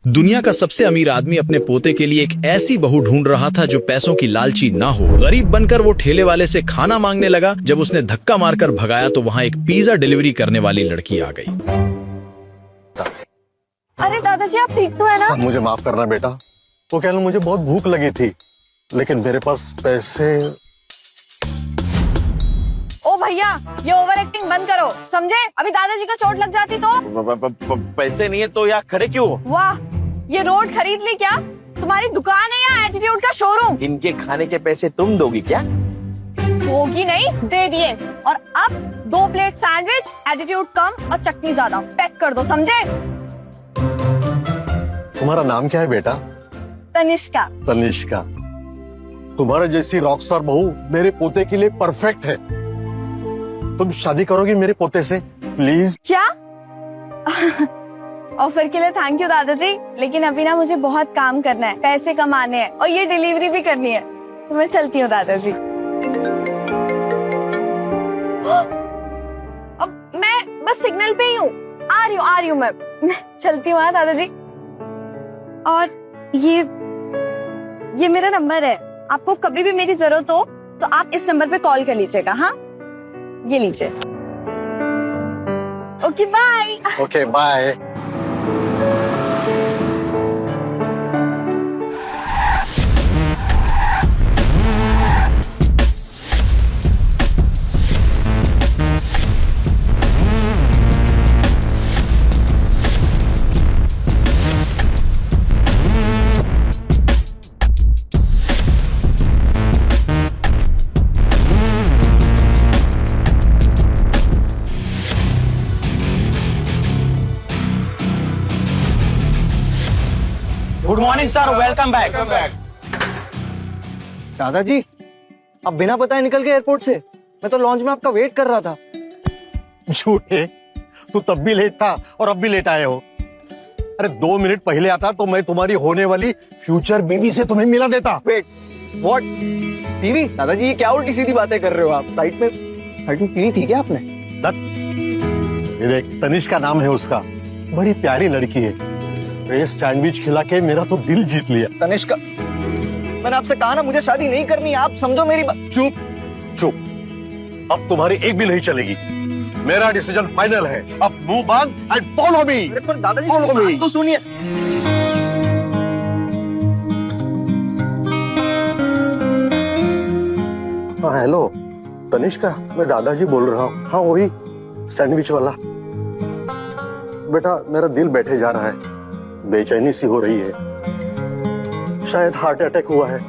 दुनिया का सबसे अमीर आदमी अपने पोते के लिए एक ऐसी बहू ढूंढ रहा था जो पैसों की लालची ना हो। गरीब बनकर वो ठेले वाले से खाना मांगने लगा। जब उसने धक्का मारकर भगाया तो वहाँ एक पिज्जा डिलीवरी करने वाली लड़की आ गई। अरे दादाजी, आप ठीक तो है ना? मुझे माफ करना बेटा, वो कह लो मुझे बहुत भूख लगी थी, लेकिन मेरे पास पैसे। ओ भैया, ये ओवर एक्टिंग बंद करो, समझे? अभी दादाजी को चोट लग जाती तो? पैसे नहीं है तो यहाँ खड़े क्यों हो? वाह, ये रोड खरीद ली क्या? तुम्हारी दुकान है या एटीट्यूड का शोरूम? इनके खाने के पैसे तुम दोगी क्या? होगी नहीं, दे दिए। और अब 2 प्लेट सैंडविच, एटीट्यूड कम और चटनी ज्यादा, पैक कर दो, समझे? तुम्हारा नाम क्या है बेटा? तनिष्का। तनिष्का, तुम्हारे जैसी रॉकस्टार बहू मेरे पोते के लिए परफेक्ट है। तुम शादी करोगी मेरे पोते से प्लीज? क्या? ऑफर के लिए थैंक यू दादाजी, लेकिन अभी ना मुझे बहुत काम करना है, पैसे कमाने हैं और ये डिलीवरी भी करनी है, तो मैं चलती हूँ दादाजी। अब मैं बस सिग्नल पे ही हूँ, आ रही हूँ मैं चलती हूँ। हाँ दादाजी, और ये मेरा नंबर है, आपको कभी भी मेरी जरूरत हो तो आप इस नंबर पे कॉल कर लीजिएगा। हाँ, ये लीजिए। Okay bye. Okay bye. Good morning sir, welcome back. दादाजी, आप बिना बताए निकल गए एयरपोर्ट से। मैं तो लॉन्च में आपका वेट कर रहा था। झूठे, तू तब भी लेट था और अब भी लेट आए हो। अरे 2 मिनट पहले आता तो मैं तुम्हारी होने वाली फ्यूचर बेबी से तुम्हें मिला देता। Wait, what? बीवी? दादाजी, ये क्या उल्टी सीधी बातें कर रहे हो आप? फ्लाइट में पीली थी क्या आपने? ये देख, तनिष्का नाम है उसका, बड़ी प्यारी लड़की है। ये सैंडविच खिला के मेरा तो दिल जीत लिया। तनिष्का, मैंने आपसे कहा ना मुझे शादी नहीं करनी, आप समझो मेरी बात। चुप चुप, अब तुम्हारी एक भी नहीं चलेगी। मेरा डिसीजन फाइनल है। अब मुंह बांध एंड फॉलो मी। अरे पर दादाजी, Follow me. बात तो सुनिए। हाँ हेलो तनिष्का, मैं दादाजी बोल रहा हूँ। हाँ वही सैंडविच वाला। बेटा मेरा दिल बैठे जा रहा है, बेचैनी सी हो रही है, शायद हार्ट अटैक हुआ है।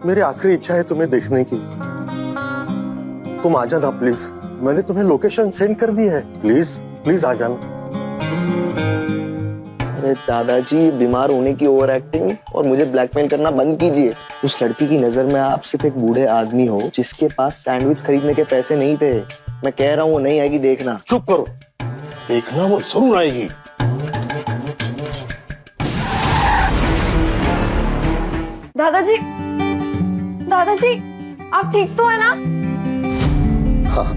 मेरी आखिरी इच्छा है तुम्हें देखने की। तुम आ जाना प्लीज, मैंने तुम्हें लोकेशन सेंड कर दी है। प्लीज प्लीज आ जाना। अरे दादाजी, बीमार होने की ओवर एक्टिंग और मुझे ब्लैकमेल करना बंद कीजिए। उस लड़की की नजर में आप सिर्फ एक बूढ़े आदमी हो जिसके पास सैंडविच खरीदने के पैसे नहीं थे। मैं कह रहा हूँ वो नहीं आएगी, देखना। चुप करो, देखना वो जरूर आएगी। दादाजी, दादाजी, आप ठीक तो है ना? हाँ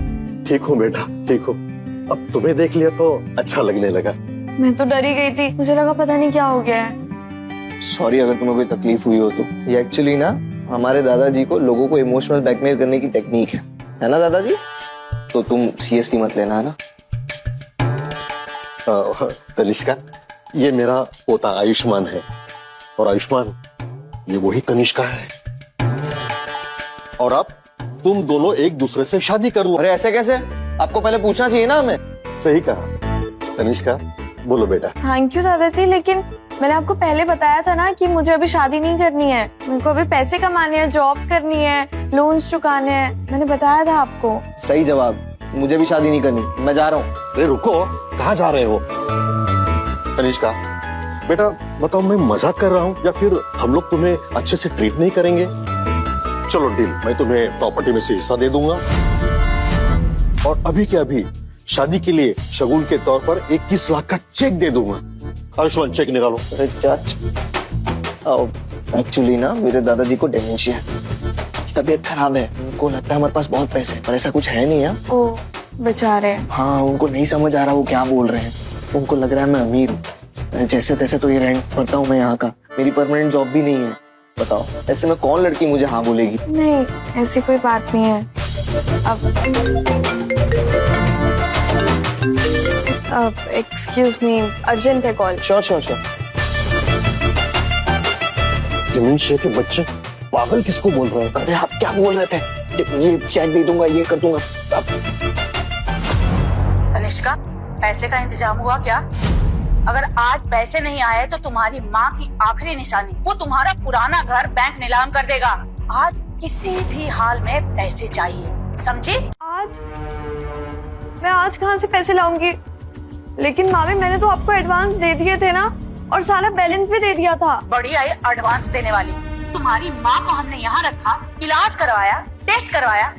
ठीक हूँ बेटा, ठीक हूँ। अब तुम्हें देख लिया तो अच्छा लगने लगा। मैं तो डरी गई थी, मुझे लगा पता नहीं क्या हो गया है। सॉरी अगर तुम्हें कोई तकलीफ हुई हो तो। ये एक्चुअली ना हमारे दादाजी को लोगों को इमोशनल ब्लैकमेल करने की टेक्निक है ना दादाजी? तो तुम सीरियसली मत लेना, है ना? तनिष्का, ये मेरा पोता आयुष्मान है, और आयुष्मान ये वही तनिष्का है। और अब तुम दोनों एक दूसरे से शादी कर लो। अरे ऐसे कैसे? आपको पहले पूछना चाहिए ना हमें। सही कहा। तनिष्का बोलो बेटा। थैंक यू दादाजी, लेकिन मैंने आपको पहले बताया था ना कि मुझे अभी शादी नहीं करनी है। मेरे को अभी पैसे कमाने हैं, जॉब करनी है, लोन्स चुकाने हैं। मैंने बताया था आपको। सही जवाब। मुझे भी शादी नहीं करनी, मैं जा रहा हूँ। अरे रुको, कहाँ जा रहे हो? तनिष्का बेटा बताओ, मैं मजाक कर रहा हूँ या फिर हम लोग तुम्हें अच्छे से ट्रीट नहीं करेंगे? चलो डील, मैं तुम्हें प्रॉपर्टी में से हिस्सा दे दूंगा, और अभी के अभी शादी के लिए शगुन के तौर पर 21 लाख का चेक दे दूंगा। आयुष्मान चेक निकालो। एक्चुअली ना मेरे दादाजी को डिमेंशिया है, तबीयत खराब है। उनको लगता है हमारे पास बहुत पैसे हैं, पर ऐसा कुछ है नहीं है। ओ बेचारे। हाँ, उनको नहीं समझ आ रहा वो क्या बोल रहे हैं। उनको लग रहा है मैं अमीर हूँ। अरे जैसे तैसे तो ये रेंट भरता हूँ मैं यहाँ का, मेरी परमानेंट जॉब भी नहीं है। बताओ ऐसे में कौन लड़की मुझे हाँ बोलेगी? नहीं, ऐसी कोई बात नहीं है। अब एक्सक्यूज मी, अर्जेंट है कॉल। Sure sure sure. जमीन शेख के बच्चे पागल किसको बोल रहे हैं? अरे आप क्या बोल रहे थे? ये चेक दे दूंगा, ये कर दूंगा। तनिष्का, पैसे का इंतजाम हुआ क्या? अगर आज पैसे नहीं आए तो तुम्हारी माँ की आखिरी निशानी, वो तुम्हारा पुराना घर बैंक नीलाम कर देगा। आज किसी भी हाल में पैसे चाहिए, समझी? आज मैं आज कहाँ से पैसे लाऊंगी? लेकिन मामी, मैंने तो आपको एडवांस दे दिए थे ना, और सारा बैलेंस भी दे दिया था। बड़ी आई एडवांस देने वाली। तुम्हारी माँ को हमने यहाँ रखा, इलाज करवाया, टेस्ट करवाया,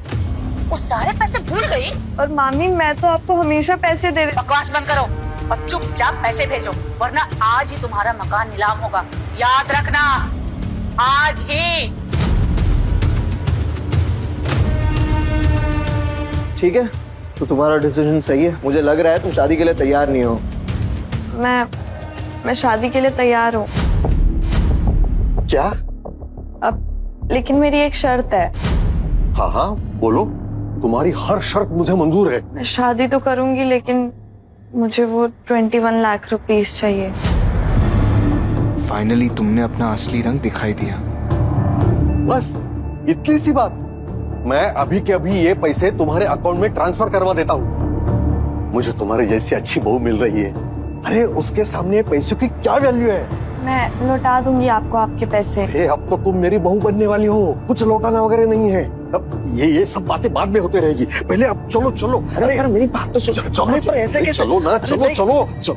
वो सारे पैसे भूल गई। और मामी, मैं तो आपको हमेशा पैसे दे। बकवास बंद करो और चुपचाप पैसे भेजो, वरना आज ही तुम्हारा मकान नीलाम होगा। याद रखना, आज ही। ठीक है, तो तुम्हारा डिसीजन सही है। मुझे लग रहा है तुम शादी के लिए तैयार नहीं हो। मैं शादी के लिए तैयार हूँ। क्या? अब लेकिन मेरी एक शर्त है। हाँ हाँ बोलो, तुम्हारी हर शर्त मुझे मंजूर है। मैं शादी तो करूंगी, लेकिन मुझे वो 21 लाख रुपीस चाहिए। फाइनली तुमने अपना असली रंग दिखाई दिया। बस इतनी सी बात। मैं अभी के अभी ये पैसे तुम्हारे अकाउंट में ट्रांसफर करवा देता हूँ। मुझे तुम्हारे जैसी अच्छी बहू मिल रही है। अरे उसके सामने पैसों की क्या वैल्यू है? मैं लौटा दूंगी आपको आपके पैसे। अब तो तुम मेरी बहू बनने वाली हो, कुछ लौटाना वगैरह नहीं है। अब ये सब बातें बाद में होते रहेगी। पहले अब चलो चलो। अरे मेरी बात तो सुनो। चलो पर ऐसे कैसे? चलो ना, चलो चलो चलो।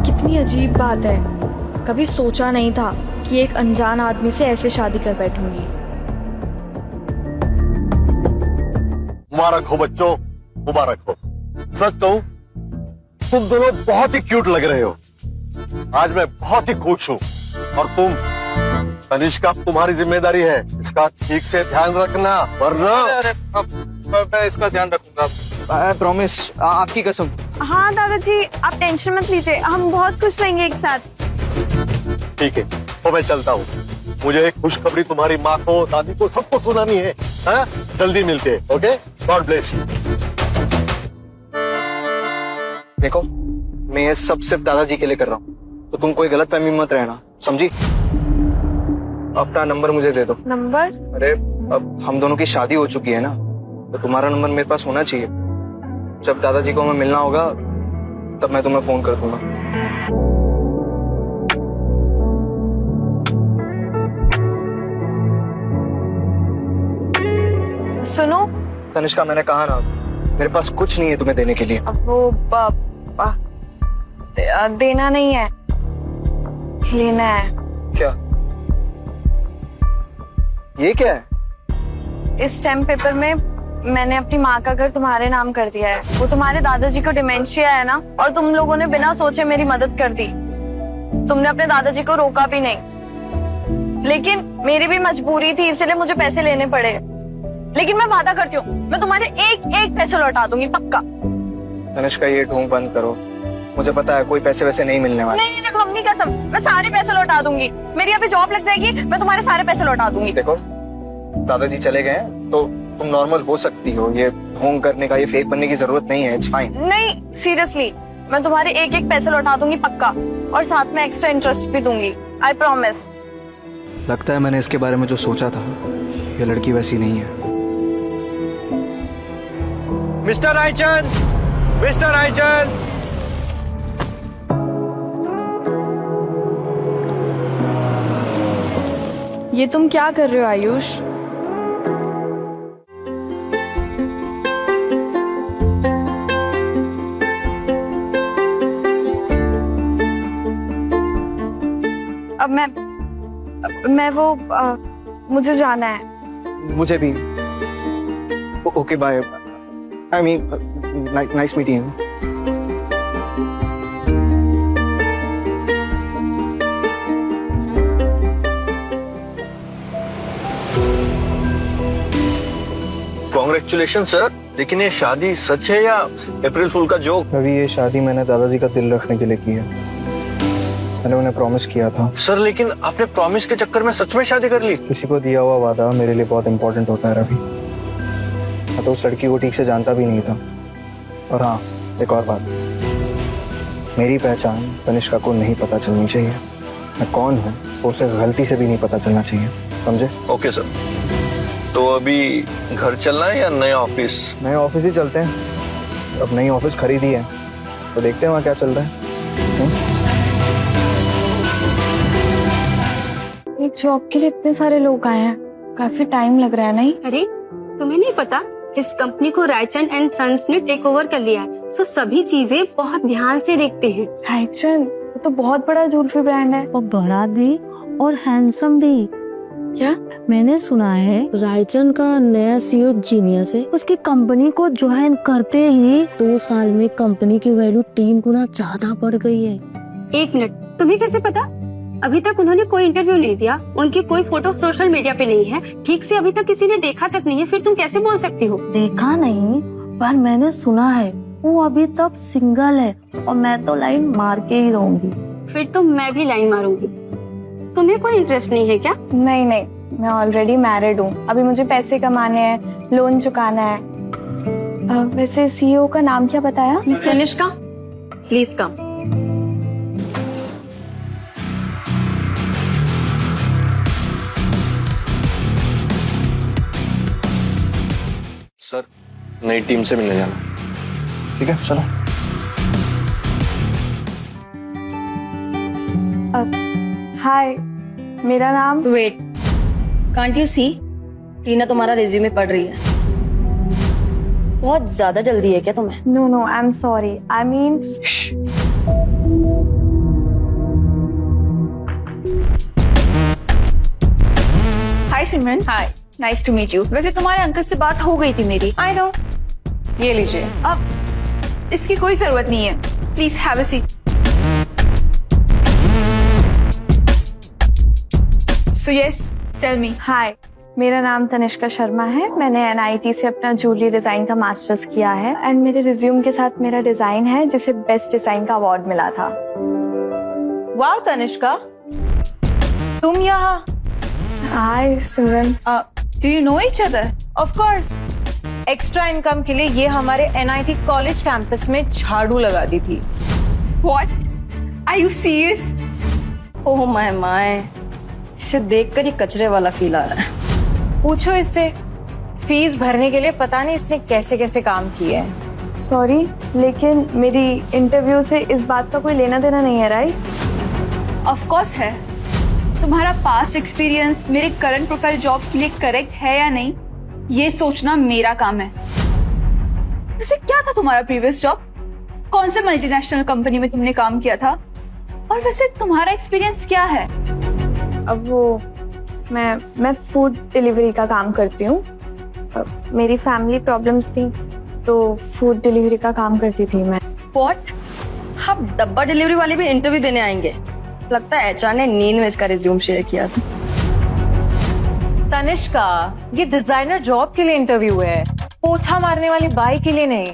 कितनी अजीब बात है, कभी सोचा नहीं था कि एक अनजान आदमी से ऐसे शादी कर बैठूंगी। मुबारक हो बच्चों, मुबारक हो। सच कहूं, तुम दोनों बहुत ही क्यूट लग रहे हो। आज मैं बहुत ही खुश हूँ। और तुम तनिष्का, तुम्हारी जिम्मेदारी है, इसका ठीक से ध्यान रखना, वरना मैं इसका ध्यान रखूंगा। प्रॉमिस, आपकी कसम। हाँ दादाजी, आप टेंशन मत लीजिए, हम बहुत खुश रहेंगे एक साथ। ठीक है, तो मैं चलता हूँ। मुझे एक खुशखबरी तुम्हारी माँ को, दादी को, सबको सुनानी है। हाँ? जल्दी मिलते हैं। Okay, God bless you. देखो, मैं ये सब सिर्फ दादाजी के लिए कर रहा हूँ, तो तुम कोई गलतफहमी में मत रहना, समझी? अपना नंबर मुझे दे दो। नंबर? अरे अब हम दोनों की शादी हो चुकी है ना, तो तुम्हारा नंबर मेरे पास होना चाहिए। जब दादाजी को हमें मिलना होगा तब मैं तुम्हें फोन कर दूंगा। सुनो तनिष्का, मैंने कहा ना, मेरे पास कुछ नहीं है तुम्हें देने के लिए। अब वो देना नहीं है, लेना है। क्या? ये क्या है? इस स्टैम्प पेपर में मैंने अपनी माँ का घर तुम्हारे नाम कर दिया है। वो तुम्हारे दादाजी को डिमेंशिया है ना, और तुम लोगों ने बिना सोचे मेरी मदद कर दी। तुमने अपने दादाजी को रोका भी नहीं, लेकिन मेरी भी मजबूरी थी, इसलिए मुझे पैसे लेने पड़े। लेकिन मैं वादा करती हूँ, मैं तुम्हारे एक एक पैसे लौटा दूंगी, पक्का। तनिष्का, ये ढोंग बंद करो। मुझे पता है कोई पैसे वैसे नहीं मिलने वाले। नहीं, देखो अपनी कसम, मैं सारे पैसे लौटा दूंगी। मेरी अभी जॉब लग जाएगी, मैं तुम्हारे सारे पैसे लौटा दूंगी। देखो, दादाजी चले गए हैं तो तुम नॉर्मल हो सकती हो। ये ढोंग करने का, ये फेक बनने की जरूरत नहीं है। It's fine. नहीं, सीरियसली, मैं तुम्हारे एक एक पैसे लौटा दूंगी, पक्का। और साथ में एक्स्ट्रा इंटरेस्ट भी दूंगी, आई प्रॉमिस। लगता है मैंने इसके बारे में जो सोचा था, ये लड़की वैसी नहीं है। Mister Raichand, mister Raichand. ये तुम क्या कर रहे हो आयुष? अब मैं वो मुझे जाना है। मुझे भी। Okay, bye. I mean, nice meeting you. Congratulation sir. लेकिन ये शादी सच है या अप्रैल फूल का जोक? अभी ये शादी मैंने दादाजी का दिल रखने के लिए की है। मैंने उन्हें प्रॉमिस किया था। सर लेकिन आपने प्रॉमिस के चक्कर में सच में शादी कर ली? किसी को दिया हुआ वादा मेरे लिए बहुत इंपॉर्टेंट होता है रवि। मैं तो उस लड़की को ठीक से जानता भी नहीं था। और हाँ, एक और बात, मेरी पहचान तनिष्का को नहीं पता चलनी चाहिए। मैं कौन हूँ तो उसे गलती से भी नहीं पता चलना चाहिए, समझे? Okay sir. तो अभी घर चलना है या नया ऑफिस? नए ऑफिस ही चलते हैं। अब नई ऑफिस खरीदी है तो देखते हैं वहाँ क्या चल रहा है। एक जॉब के लिए इतने सारे लोग आए हैं, काफी टाइम लग रहा है नहीं? अरे तुम्हें नहीं पता, इस कंपनी को रायचंद एंड सन्स ने टेक ओवर कर लिया है। सो सभी चीजें बहुत ध्यान से देखते हैं। रायचंद वो तो बहुत बड़ा ज्वेलरी ब्रांड है। और बड़ा भी और हैंडसम भी। क्या? मैंने सुना है रायचंद का नया सीईओ जीनियस है। उसकी कंपनी को ज्वाइन करते ही 2 साल में कंपनी की वैल्यू 3 गुना ज्यादा बढ़ गई है। 1 मिनट, तुम्हें कैसे पता? अभी तक उन्होंने कोई इंटरव्यू नहीं दिया, उनकी कोई फोटो सोशल मीडिया पे नहीं है, ठीक से अभी तक किसी ने देखा तक नहीं है, फिर तुम कैसे बोल सकती हो? देखा नहीं, पर मैंने सुना है वो अभी तक सिंगल है और मैं तो लाइन मार के ही रहूंगी। फिर तो मैं भी लाइन मारूंगी। तुम्हें कोई इंटरेस्ट नहीं है क्या? नहीं नहीं, मैं ऑलरेडी मैरिड हूँ। अभी मुझे पैसे कमाने हैं, लोन चुकाना है। वैसे सीईओ का नाम क्या बताया? Tanishka, please come. सर नई टीम से मिलने जाना। ठीक है, चलो। हाय, मेरा नाम। वेट, कांट यू सी टीना तुम्हारा रिज्यूमे पढ़ रही है। बहुत ज्यादा जल्दी है क्या तुम्हें? No no, I am sorry, I mean. Hi Simran. Hi, nice to meet you. वैसे तुम्हारे अंकल से बात हो गई थी मेरी। I know. ये लीजिए। अब इसकी कोई जरूरत नहीं है, please have a seat. So yes, tell me. Hi, मेरा नाम तनिष्का शर्मा है। मैंने NIT से अपना ज्वेलरी डिजाइन का मास्टर्स किया है एंड मेरे रिज्यूम के साथ मेरा डिजाइन है जिसे बेस्ट डिजाइन का अवार्ड मिला था। वाओ तनिष्का, तुम यहाँ। Hi Simran. Do you know each other? Of course. Extra income के लिए ये हमारे NIT कॉलेज कैंपस में झाड़ू लगा दी थी। What? Are you serious? Oh my my, इसे देखकर ये कचरे वाला फील आ रहा है। पूछो इससे, फीस भरने के लिए पता नहीं इसने कैसे कैसे काम किए हैं। सॉरी, लेकिन मेरी इंटरव्यू से इस बात का कोई लेना देना नहीं है, राइट? ऑफ कोर्स है। तुम्हारा पास्ट एक्सपीरियंस मेरे करंट प्रोफाइल जॉब के लिए करेक्ट है या नहीं, ये सोचना मेरा काम है। वैसे क्या था तुम्हारा प्रीवियस जॉब? कौन से मल्टीनेशनल कंपनी में तुमने काम किया था? और वैसे तुम्हारा एक्सपीरियंस क्या है? अब वो मैं फूड डिलीवरी का काम करती हूँ। मेरी फैमिली प्रॉब्लम्स थी तो फूड डिलीवरी का काम करती थी मैं। व्हाट? हम डब्बा डिलीवरी वाले भी इंटरव्यू देने आएंगे? लगता है HR ने नींद में इसका रिज्यूम शेयर किया था। तनिष्का, ये डिजाइनर जॉब के लिए इंटरव्यू है, पोछा मारने वाली बाई के लिए नहीं।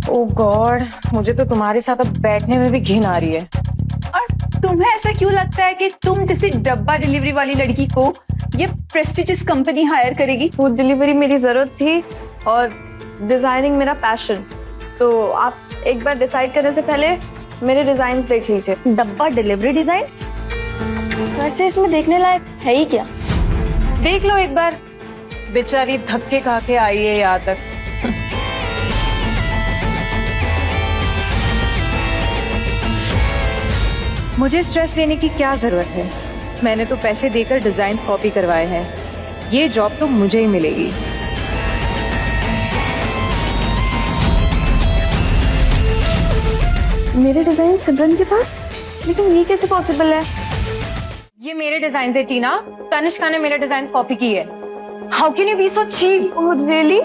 ओह गॉड, मुझे तो तुम्हारे साथ अब बैठने में भी घिन आ रही है। और तुम्हें ऐसा क्यों लगता है कि तुम जैसी डब्बा डिलीवरी वाली लड़की को ये प्रेस्टिजियस कंपनी हायर करेगी? फूड डिलीवरी मेरी जरूरत थी और डिजाइनिंग मेरा पैशन। तो आप एक बार डिसाइड करने से पहले मेरे डिजाइन्स देख लीजिए। डब्बा डिलीवरी डिजाइन्स? वैसे इसमें देखने लायक है ही क्या? देख लो एक बार। बेचारी धक्के खा के आई है यहाँ तक। मुझे स्ट्रेस लेने की क्या जरूरत है? मैंने तो पैसे देकर डिजाइन कॉपी करवाए हैं। ये जॉब तो मुझे ही मिलेगी। मेरे डिजाइन सिमरन के पास? लेकिन ये कैसे पॉसिबल है? ये मेरे डिजाइन है टीना। तनिष्का ने मेरे डिजाइन कॉपी की है। How can you be so cheap? Oh really?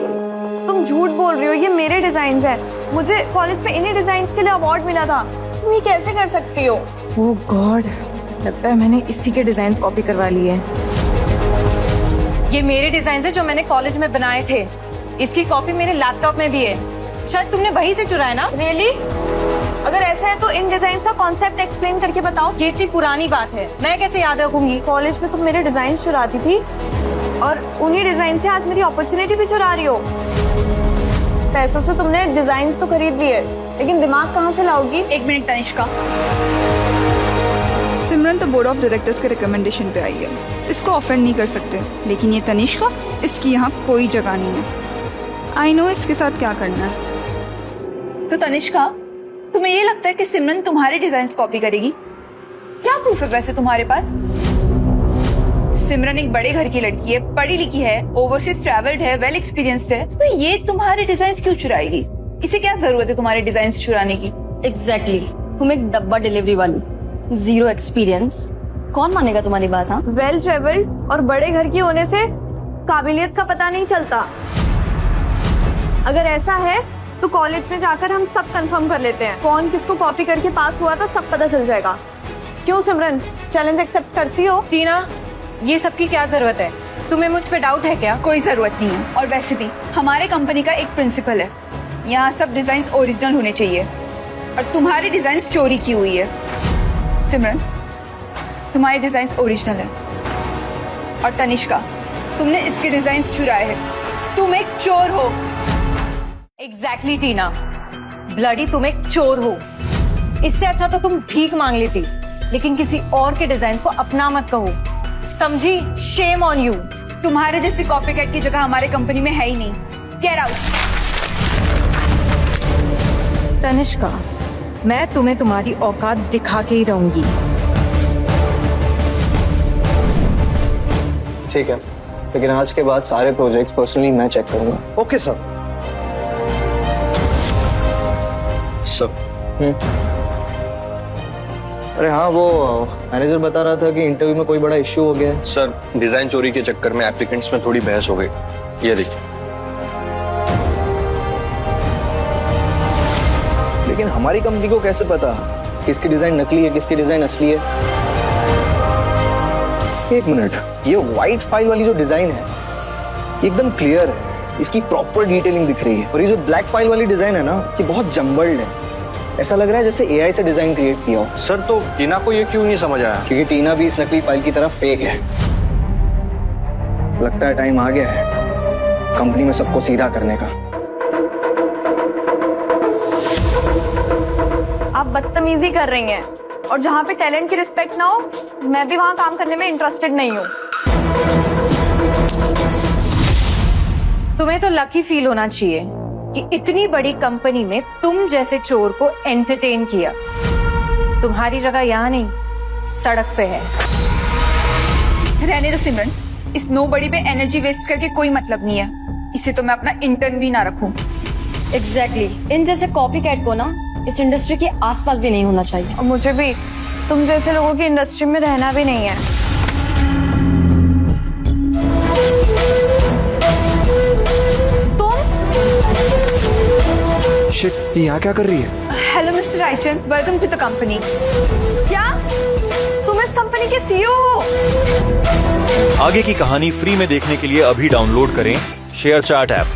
तुम झूठ बोल रही हो, ये मेरे डिजाइन हैं। मुझे कॉलेज में इन्हीं डिजाइन के लिए अवार्ड मिला था। तुम ये कैसे कर सकती हो? ओह गॉड, लगता है मैंने इसी के डिजाइन कॉपी करवा लिए। ये मेरे डिजाइन है जो मैंने कॉलेज में बनाए थे। इसकी कॉपी मेरे लैपटॉप में भी है। शायद तुमने वहीं से चुराया ना? रियली? अगर ऐसा है तो इन डिजाइन का कॉन्सेप्ट एक्सप्लेन करके बताओ। ये इतनी पुरानी बात है, मैं कैसे याद रखूंगी? कॉलेज में तुम मेरे डिजाइन चुराती थी और उन्हीं डिजाइन से आज मेरी अपॉर्चुनिटी भी चुरा रही हो। पैसों से तुमने डिजाइन तो खरीद लिए, लेकिन दिमाग कहाँ से लाओगी? एक मिनट तनिष्का, सिमरन तो बोर्ड ऑफ डायरेक्टर्स के रिकमेंडेशन पे आई है, इसको ऑफेंड नहीं कर सकते, लेकिन ये तनिष्का, इसकी यहाँ कोई जगह नहीं है। आई नो इसके साथ क्या करना है। तो तनिष्का, तुम्हें ये लगता है कि सिमरन तुम्हारे डिजाइन्स कॉपी करेगी? क्या प्रूफ है वैसे तुम्हारे पास? सिमरन एक बड़े घर की लड़की है, पढ़ी लिखी है, ओवरसीज ट्रैवल्ड है, वेल एक्सपीरियंस्ड है, तो ये तुम्हारे डिजाइन्स क्यों चुराएगी? इसे क्या जरूरत है तुम्हारे डिजाइन्स चुराने की? एग्जैक्टली तुम एक डब्बा डिलीवरी वाली, जीरो एक्सपीरियंस, कौन मानेगा तुम्हारी बात? हाँ, वेल ट्रेवल्ड और बड़े घर की होने से काबिलियत का पता नहीं चलता। अगर ऐसा है तो कॉलेज में जाकर हम सब कंफर्म कर लेते हैं, कौन किसको कॉपी करके पास हुआ था, सब पता चल जाएगा। क्यों सिमरन, चैलेंज एक्सेप्ट करती हो? टीना, ये सब की क्या जरूरत है? तुम्हें मुझ पे डाउट है क्या? कोई जरूरत नहीं है। और वैसे भी हमारे कंपनी का एक प्रिंसिपल है, यहाँ सब डिजाइन ओरिजिनल होने चाहिए, और तुम्हारी डिजाइन चोरी की हुई है। सिमरन, तुम्हारे डिजाइन ओरिजिनल है, और तनिष्का, तुमने इसके डिजाइन चुराए हैं। तुम एक चोर हो। एग्जैक्टली टीना, ब्लडी तुम एक चोर हो। इससे अच्छा तो तुम भीख मांग लेती, लेकिन किसी और के डिजाइन को अपना मत कहो, समझी? Shame on you. तुम्हारे जैसे कॉपीकैट की जगह हमारे कंपनी में है ही नहीं। Get out. तनिष्का, मैं तुम्हें तुम्हारी औकात दिखा के ही रहूंगी। ठीक है, लेकिन आज के बाद सारे प्रोजेक्ट्स पर्सनली मैं चेक करूंगा। Okay sir. अरे हाँ, वो मैनेजर बता रहा था कि इंटरव्यू में कोई बड़ा इश्यू हो गया है। सर, डिजाइन चोरी के चक्कर में एप्लीकेंट्स में थोड़ी बहस हो गई। ये देखिए। लेकिन हमारी कंपनी को कैसे पता किसकी डिजाइन नकली है, किसकी डिजाइन असली है? एक मिनट, ये व्हाइट फाइल वाली जो डिजाइन है एकदम क्लियर है, इसकी प्रॉपर डिटेलिंग दिख रही है, और ये जो ब्लैक फाइल वाली डिजाइन है ना, ये बहुत जम्बल्ड है। ऐसा लग रहा है जैसे एआई से डिजाइन क्रिएट किया हो। सर, तो टीना को ये क्यों नहीं समझ आया? क्योंकि टीना भी इस नकली फाइल की तरह फेक है। लगता है टाइम आ गया है कंपनी में सबको सीधा करने का। आप बदतमीजी कर रही हैं, और जहाँ पे टैलेंट की रिस्पेक्ट ना हो, मैं भी वहाँ काम करने में इंटरेस्टेड नहीं हूँ। तुम्हें तो लकी फील होना चाहिए कि इतनी बड़ी कंपनी में तुम जैसे चोर को एंटरटेन किया। तुम्हारी जगह यहाँ नहीं, सड़क पे है। रहने दो सिमरन, इस नोबडी पे एनर्जी वेस्ट करके कोई मतलब नहीं है। इसे तो मैं अपना इंटर्न भी ना रखूं। एग्जैक्टली, इन जैसे कॉपीकैट को ना इस इंडस्ट्री के आसपास भी नहीं होना चाहिए। और मुझे भी तुम जैसे लोगों की इंडस्ट्री में रहना भी नहीं है। शिट, ये यहाँ क्या कर रही है? Hello mister Raichand, welcome to the company. क्या तुम इस कंपनी के सीईओ हो? आगे की कहानी फ्री में देखने के लिए अभी डाउनलोड करें शेयर चैट ऐप।